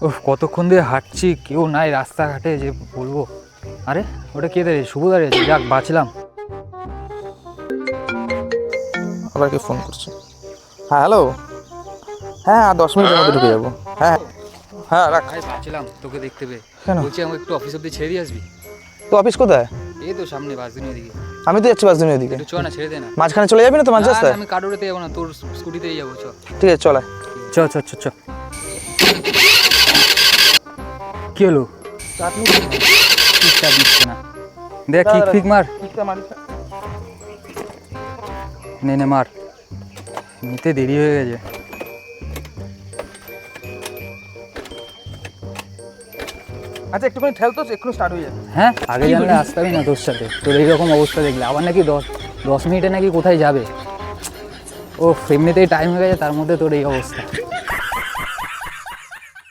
ওহ, কতক্ষণ দিয়ে হাঁটছি, কেউ নাই রাস্তাঘাটে যে বলবো। আরে ওটা কে দাঁড়িয়ে? শুভ দাঁড়িয়েছে, যাক বাঁচলাম। আবার কে ফোন করছে? হ্যাঁ হ্যালো। হ্যাঁ 10 মিনিটের মধ্যে ঢুকে যাবো। হ্যাঁ হ্যাঁ রাখ। ভাই বাঁচলাম তোকে দেখতে পেয়ে। কেন? বলছি আমাকে একটু অফিস অব্দি ছেড়ে দিয়ে আসবি? তো অফিস কোথায়? এই তো সামনে বাসদিনের দিকে। আমি তো যাচ্ছি বাসদিনের দিকে। একটু চ না, ছেড়ে দে না। মাঝখানে চলে যাবি না তো মাঝ না, রাস্তায়? আমি কাটোরেতে যাবো না, তোর স্কুটিতেই যাবো। চ ঠিক আছে চলে। চ চ চ চ। কি হলো? ঠিকঠাক দিচ্ছে না। দেখ কিক ফিক মার। নে নে মার, নিতে দেরি হয়ে গেছে। আচ্ছা একটুখানি ঠেল তো, এক্ষুনি স্টার্ট হয়ে যাবে। হ্যাঁ, আগে জানলে আসতামই না তোর সাথে। তোর এইরকম অবস্থা দেখলে আবার নাকি 10 মিনিটে নাকি কোথায় যাবে। ও এমনিতেই টাইম হয়ে গেছে, তার মধ্যে তোর এই অবস্থা।